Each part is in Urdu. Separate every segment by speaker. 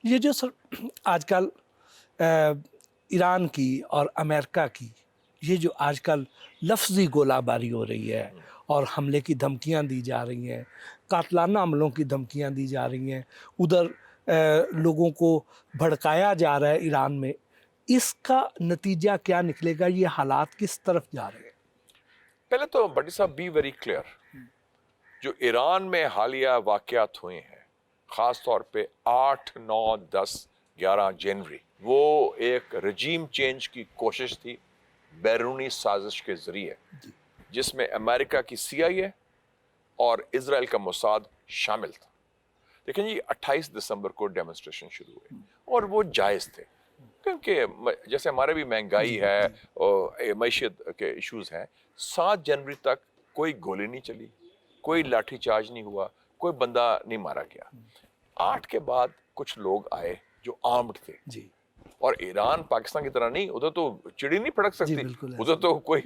Speaker 1: یہ جو سر آج کل ایران کی اور امریکہ کی یہ جو آج کل لفظی گولہ باری ہو رہی ہے اور حملے کی دھمکیاں دی جا رہی ہیں، قاتلانہ حملوں کی دھمکیاں دی جا رہی ہیں، ادھر لوگوں کو بھڑکایا جا رہا ہے ایران میں، اس کا نتیجہ کیا نکلے گا؟ یہ حالات کس طرف جا رہے ہیں؟
Speaker 2: پہلے تو بٹی صاحب بی ویری کلیئر، جو ایران میں حالیہ واقعات ہوئے ہیں، خاص طور پہ 8، 9، 10، 11 جنوری، وہ ایک رجیم چینج کی کوشش تھی بیرونی سازش کے ذریعے، جس میں امریکہ کی CIA اور اسرائیل کا موساد شامل تھا۔ لیکن یہ 28 دسمبر کو ڈیمونسٹریشن شروع ہوئے اور وہ جائز تھے، کیونکہ جیسے ہمارے بھی مہنگائی ہے اور معیشت کے ایشوز ہیں۔ 7 جنوری تک کوئی گولی نہیں چلی، کوئی لاٹھی چارج نہیں ہوا، کوئی بندہ نہیں مارا گیا۔ 8 کے بعد کچھ لوگ آئے جو آرمڈ تھے،
Speaker 1: جی
Speaker 2: اور ایران پاکستان کی طرح نہیں، ادھر تو چڑی نہیں پھڑک
Speaker 1: جی
Speaker 2: سکتی،
Speaker 1: بالکل
Speaker 2: ادھر تو کوئی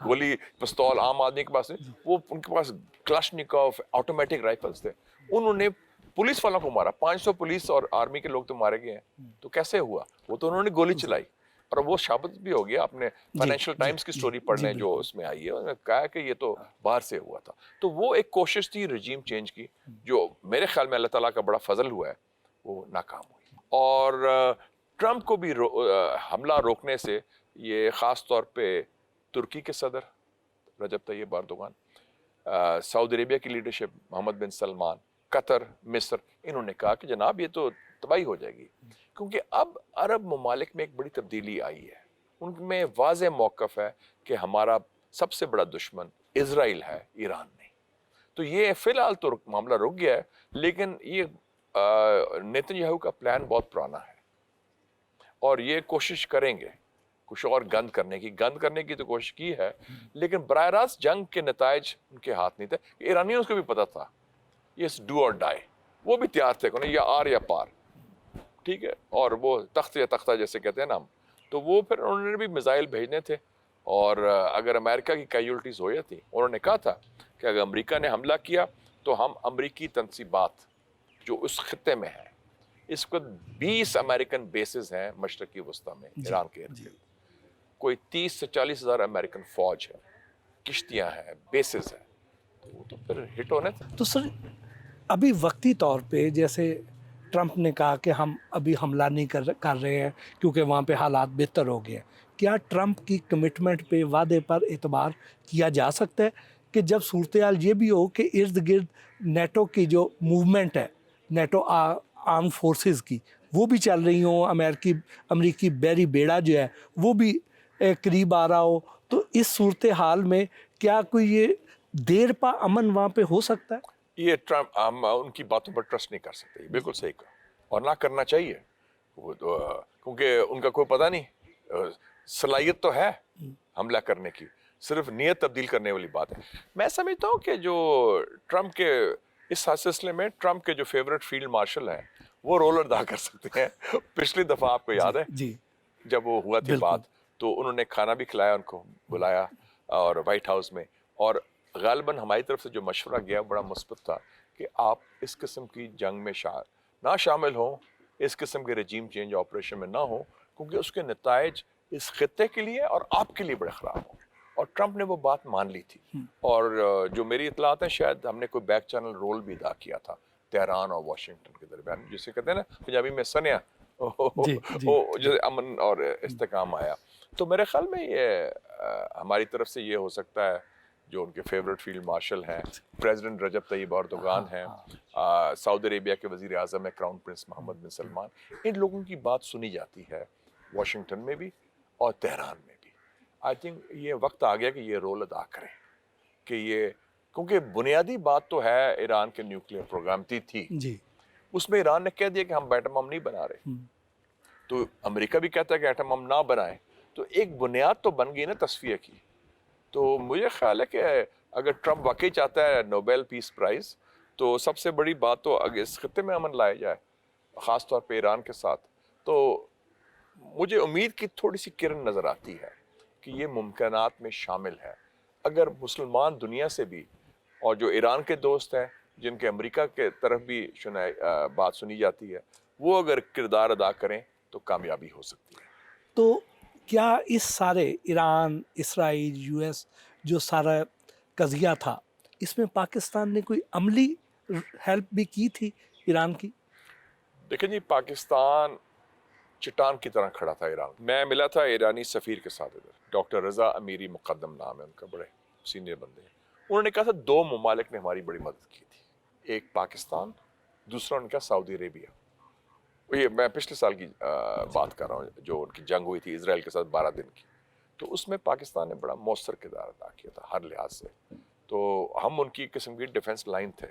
Speaker 2: گولی پستول عام آدمی کے پاس نہیں، وہ ان کے پاس کلاشنکوف آٹومیٹک رائفلز تھے۔ انہوں نے پولیس والوں کو مارا، 500 پولیس اور آرمی کے لوگ تو مارے گئے ہیں۔ تو کیسے ہوا؟ وہ تو انہوں نے گولی چلائی، اور وہ ثابت بھی ہو گیا۔ آپ نے فائنینشیل ٹائمز کی سٹوری پڑھ لیں جو اس میں آئی ہے، انہوں نے کہا کہ یہ تو باہر سے ہوا تھا۔ تو وہ ایک کوشش تھی رجیم چینج کی، جو میرے خیال میں اللہ تعالیٰ کا بڑا فضل ہوا ہے، وہ ناکام ہوئی۔ اور ٹرمپ کو بھی حملہ روکنے سے یہ خاص طور پہ ترکی کے صدر رجب طیب اردوغان، سعودی عربیہ کی لیڈرشپ محمد بن سلمان، قطر، مصر، انہوں نے کہا کہ جناب یہ تو تباہی ہو جائے گی، کیونکہ اب عرب ممالک میں ایک بڑی تبدیلی آئی ہے۔ ان میں واضح موقف ہے کہ ہمارا سب سے بڑا دشمن اسرائیل ہے، ایران نہیں۔ تو یہ فی الحال تو معاملہ رک گیا ہے، لیکن یہ نیتن یاہو کا پلان بہت پرانا ہے، اور یہ کوشش کریں گے کچھ اور گند کرنے کی تو کوشش کی ہے، لیکن براہ راست جنگ کے نتائج ان کے ہاتھ نہیں تھے۔ ایرانیوں کو بھی پتا تھا یہ ڈو اور ڈائی، وہ بھی تیار تھے کہ یا آر یا پار، ٹھیک ہے، اور وہ تخت یا تختہ جیسے کہتے ہیں نا ہم، تو وہ پھر انہوں نے بھی میزائل بھیجنے تھے، اور اگر امریکہ کی کیجولٹیز ہو جاتی، انہوں نے کہا تھا کہ اگر امریکہ نے حملہ کیا تو ہم امریکی تنصیبات جو اس خطے میں ہیں، اس وقت 20 امریکن بیسز ہیں مشرقی وسطیٰ میں ایران کے ارد گرد، کوئی 30 سے 40 ہزار امریکن فوج ہے، کشتیاں ہیں، بیسز ہیں، تو وہ تو پھر ہٹ ہونے تھے۔
Speaker 1: تو سر ابھی وقتی طور پہ جیسے ٹرمپ نے کہا کہ ہم ابھی حملہ نہیں کر رہے ہیں کیونکہ وہاں پہ حالات بہتر ہو گئے ہیں، کیا ٹرمپ کی کمٹمنٹ پہ، وعدے پر اعتبار کیا جا سکتا ہے کہ جب صورتحال یہ بھی ہو کہ ارد گرد نیٹو کی جو موومنٹ ہے، نیٹو آرم فورسز کی، وہ بھی چل رہی ہوں، امریکی بحری بیڑا جو ہے وہ بھی قریب آ رہا ہو، تو اس صورتحال میں کیا کوئی یہ دیر پا امن وہاں پہ ہو سکتا ہے؟
Speaker 2: یہ ٹرمپ، ہم ان کی باتوں پر ٹرسٹ نہیں کر سکتے، یہ بالکل صحیح کہا، اور نہ کرنا چاہیے، وہ تو کیونکہ ان کا کوئی پتہ نہیں، صلاحیت تو ہے حملہ کرنے کی، صرف نیت تبدیل کرنے والی بات ہے۔ میں سمجھتا ہوں کہ جو ٹرمپ کے اس سلسلے میں ٹرمپ کے جو فیورٹ فیلڈ مارشل ہیں وہ رول ادا کر سکتے ہیں۔ پچھلی دفعہ آپ کو یاد ہے
Speaker 1: جی
Speaker 2: جب وہ ہوا تھی بات، تو انہوں نے کھانا بھی کھلایا، ان کو بلایا اور وائٹ ہاؤس میں، اور غالباً ہماری طرف سے جو مشورہ گیا بڑا مثبت تھا کہ آپ اس قسم کی جنگ میں نہ شامل ہوں، اس قسم کے رجیم چینج آپریشن میں نہ ہوں، کیونکہ اس کے نتائج اس خطے کے لیے اور آپ کے لیے بڑے خراب ہوں۔ اور ٹرمپ نے وہ بات مان لی تھی، اور جو میری اطلاعات ہیں شاید ہم نے کوئی بیک چینل رول بھی ادا کیا تھا تہران اور واشنگٹن کے درمیان، جسے کہتے ہیں نا پنجابی میں سنیا، جیسے امن اور استحکام آیا۔ تو میرے خیال میں یہ ہماری طرف سے یہ ہو سکتا ہے، جو ان کے فیورٹ فیلڈ مارشل ہیں، پریزیڈنٹ رجب طیب اردوغان ہیں، سعودی عربیہ کے وزیر اعظم ہیں کراؤن پرنس محمد بن سلمان، ان لوگوں کی بات سنی جاتی ہے واشنگٹن میں بھی اور تہران میں بھی۔ آئی تھنک یہ وقت آ گیا کہ یہ رول ادا کریں، کہ یہ کیونکہ بنیادی بات تو ہے ایران کے نیوکلیئر پروگرام تھی، اس میں ایران نے کہہ دیا کہ ہم ایٹم بم نہیں بنا رہے، تو امریکہ بھی کہتا ہے کہ ایٹم بم نہ بنائیں، تو ایک بنیاد تو بن گئی نا تصفیہ کی۔ تو مجھے خیال ہے کہ اگر ٹرمپ واقعی چاہتا ہے نوبیل پیس پرائز، تو سب سے بڑی بات تو اگر اس خطے میں امن لایا جائے، خاص طور پہ ایران کے ساتھ، تو مجھے امید کی تھوڑی سی کرن نظر آتی ہے کہ یہ ممکنات میں شامل ہے۔ اگر مسلمان دنیا سے بھی، اور جو ایران کے دوست ہیں جن کے امریکہ کے طرف بھی بات سنی جاتی ہے، وہ اگر کردار ادا کریں تو کامیابی ہو سکتی ہے.
Speaker 1: تو کیا اس سارے ایران، اسرائیل، یو ایس جو سارا قضیہ تھا، اس میں پاکستان نے کوئی عملی ہیلپ بھی کی تھی ایران کی؟
Speaker 2: دیکھیں جی، پاکستان چٹان کی طرح کھڑا تھا ایران. میں ملا تھا ایرانی سفیر کے ساتھ ادھر، ڈاکٹر رضا امیری مقدم نام ہے ان کا، بڑے سینئر بندے ہیں. انہوں نے کہا تھا 2 ممالک نے ہماری بڑی مدد کی تھی، ایک پاکستان، دوسرا ان کا سعودی عربیہ. یہ میں پچھلے سال کی بات کر رہا ہوں، جو ان کی جنگ ہوئی تھی اسرائیل کے ساتھ 12 دن کی. تو اس میں پاکستان نے بڑا مؤثر کردار ادا کیا تھا ہر لحاظ سے. تو ہم ان کی قسم کی ڈیفنس لائن تھے،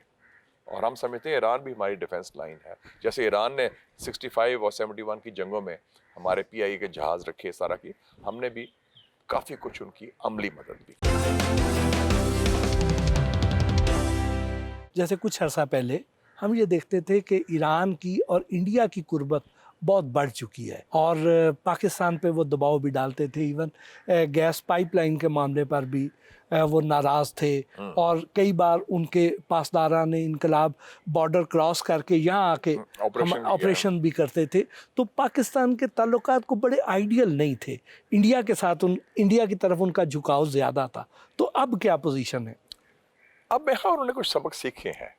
Speaker 2: اور ہم سمجھتے ہیں ایران بھی ہماری ڈیفنس لائن ہے. جیسے ایران نے 65 اور 71 کی جنگوں میں ہمارے پی آئی کے جہاز رکھے سارا کی، ہم نے بھی کافی کچھ ان کی عملی مدد بھی.
Speaker 1: جیسے کچھ عرصہ پہلے ہم یہ دیکھتے تھے کہ ایران کی اور انڈیا کی قربت بہت بڑھ چکی ہے، اور پاکستان پہ وہ دباؤ بھی ڈالتے تھے. ایون گیس پائپ لائن کے معاملے پر بھی وہ ناراض تھے، اور کئی بار ان کے پاسداران انقلاب بارڈر کراس کر کے یہاں آ کے آپریشن بھی کرتے تھے. تو پاکستان کے تعلقات کو بڑے آئیڈیل نہیں تھے، انڈیا کے ساتھ انڈیا کی طرف ان کا جھکاؤ زیادہ تھا. تو اب کیا پوزیشن ہے؟
Speaker 2: اب میں انہوں نے کچھ سبق سیکھے ہیں.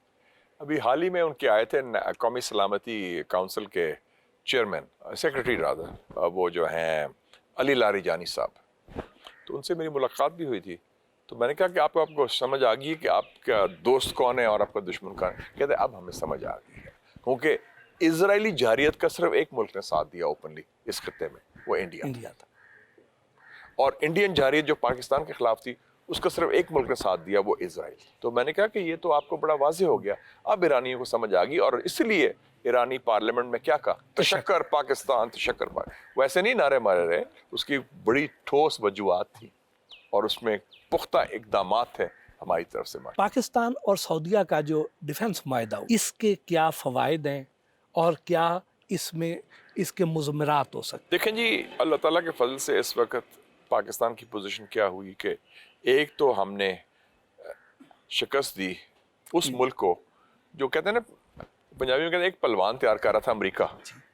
Speaker 2: ابھی حال ہی میں ان کے آئے تھے قومی سلامتی کونسل کے چیئرمین، سیکرٹری رادر، وہ جو ہیں علی لاریجانی صاحب. تو ان سے میری ملاقات بھی ہوئی تھی. تو میں نے کہا کہ آپ کو سمجھ آ گئی کہ آپ کا دوست کون ہے اور آپ کا دشمن کون ہے؟ کہتے ہیں اب ہمیں سمجھ آ گئی ہے، کیونکہ اسرائیلی جارحیت کا صرف ایک ملک نے ساتھ دیا اوپنلی اس خطے میں، وہ انڈیا تھا. اور انڈین جارحیت جو پاکستان کے خلاف تھی، اس کا صرف ایک ملک نے ساتھ دیا، وہ اسرائیل. تو میں نے کہا کہ یہ تو آپ کو بڑا واضح ہو گیا. اب ایرانیوں کو سمجھ آ گئی، اور اس لیے ایرانی پارلیمنٹ میں کیا کہا، تشکر پاکستان، تشکر پاکستان. ویسے نہیں نعرے مارے رہے، اس کی بڑی ٹھوس وجوہات تھی، اور اس میں پختہ اقدامات تھے ہماری طرف سے.
Speaker 1: پاکستان اور سعودیہ کا جو ڈیفنس معاہدہ، اس کے کیا فوائد ہیں اور کیا اس میں اس کے مضمرات ہو سکتے؟
Speaker 2: دیکھیں جی، اللہ تعالیٰ کے فضل سے اس وقت پاکستان کی پوزیشن کیا ہوئی کہ ایک تو ہم نے شکست دی اس ملک کو جو کہتے ہیں نا، پنجابی میں کہتے ہیں ایک پلوان تیار کر رہا تھا امریکہ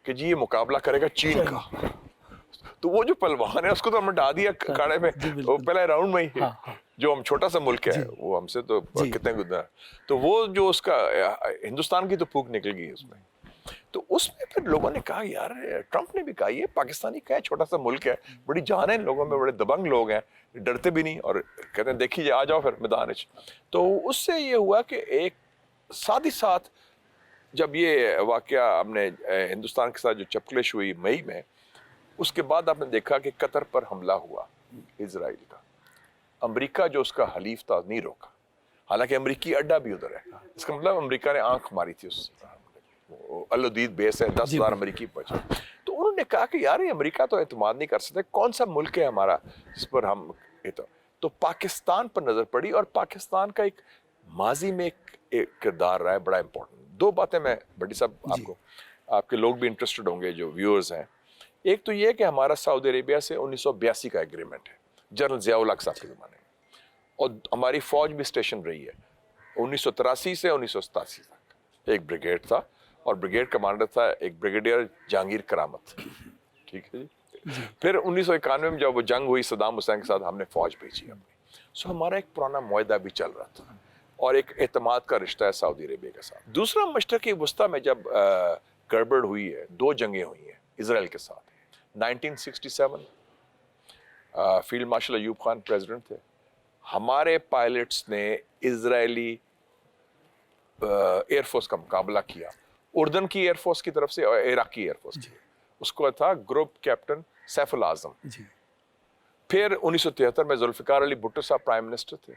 Speaker 2: کہ جی یہ مقابلہ کرے گا چین کا. تو وہ جو پلوان ہے اس کو تو ہم نے ڈا دیا کھاڑے میں پہلے راؤنڈ میں ہی. جو ہم چھوٹا سا ملک ہے، وہ ہم سے تو کتنے گزرا. تو وہ جو اس کا ہندوستان کی تو پھوک نکل گئی اس میں. تو اس میں پھر لوگوں نے کہا یار، ٹرمپ نے بھی کہا یہ پاکستانی کا ہے، چھوٹا سا ملک ہے، بڑی جان ہے لوگوں میں، بڑے دبنگ لوگ ہیں، ڈرتے بھی نہیں، اور کہتے ہیں دیکھیے آ جاؤ پھر میدان وچ. تو اس سے یہ ہوا کہ ایک ساتھ ہی ساتھ جب یہ واقعہ ہم نے ہندوستان کے ساتھ جو چپکلش ہوئی مئی میں، اس کے بعد آپ نے دیکھا کہ قطر پر حملہ ہوا اسرائیل کا. امریکہ جو اس کا حلیف تھا نہیں روکا، حالانکہ امریکی اڈا بھی ادھر ہے. اس کا مطلب امریکہ نے آنکھ ماری تھی اس الودید بیس ہے، 10,000 امریکی پہنچے. تو انہوں نے کہا کہ یار یہ امریکہ تو اعتماد نہیں کر سکتے، کون سا ملک ہے ہمارا جس پر ہم. تو پاکستان پر نظر پڑی، اور پاکستان کا ایک ماضی میں ایک کردار رہا ہے بڑا امپورٹنٹ. 2 باتیں میں بڑی صاحب آپ کو، آپ کے لوگ بھی انٹرسٹڈ ہوں گے جو ویورز ہیں. ایک تو یہ کہ ہمارا سعودی عربیہ سے 1982 کا ایگریمنٹ ہے، جنرل ضیاء الحق صاحب کے زمانے میں، اور ہماری فوج بھی اسٹیشن رہی ہے 1983 سے 1987 تک. ایک بریگیڈ تھا، اور بریگیڈ کمانڈر تھا ایک بریگیڈیئر جہانگیر کرامت. ٹھیک ہے جی. پھر 1991 میں جب وہ جنگ ہوئی صدام حسین کے ساتھ، ہم نے فوج بھیجی اپنی. سو ہمارا ایک پرانا معاہدہ بھی چل رہا تھا، اور ایک اعتماد کا رشتہ ہے سعودی عربیہ کے ساتھ. دوسرا، مشرق وسطیٰ میں جب گڑبڑ ہوئی ہے، 2 جنگیں ہوئی ہیں اسرائیل کے ساتھ. 1967 field marshal Ayub Khan president تھے، ہمارے پائلٹس نے اسرائیلی ایئر فورس کا مقابلہ کیا، اردن کی ایئر فورس کی طرف سے اور عراقی ایئر فورس کی. اس کو تھا گروپ کیپٹن سیف الاعظم. پھر 1973 میں ذوالفقار علی بھٹو صاحب پرائم منسٹر تھے،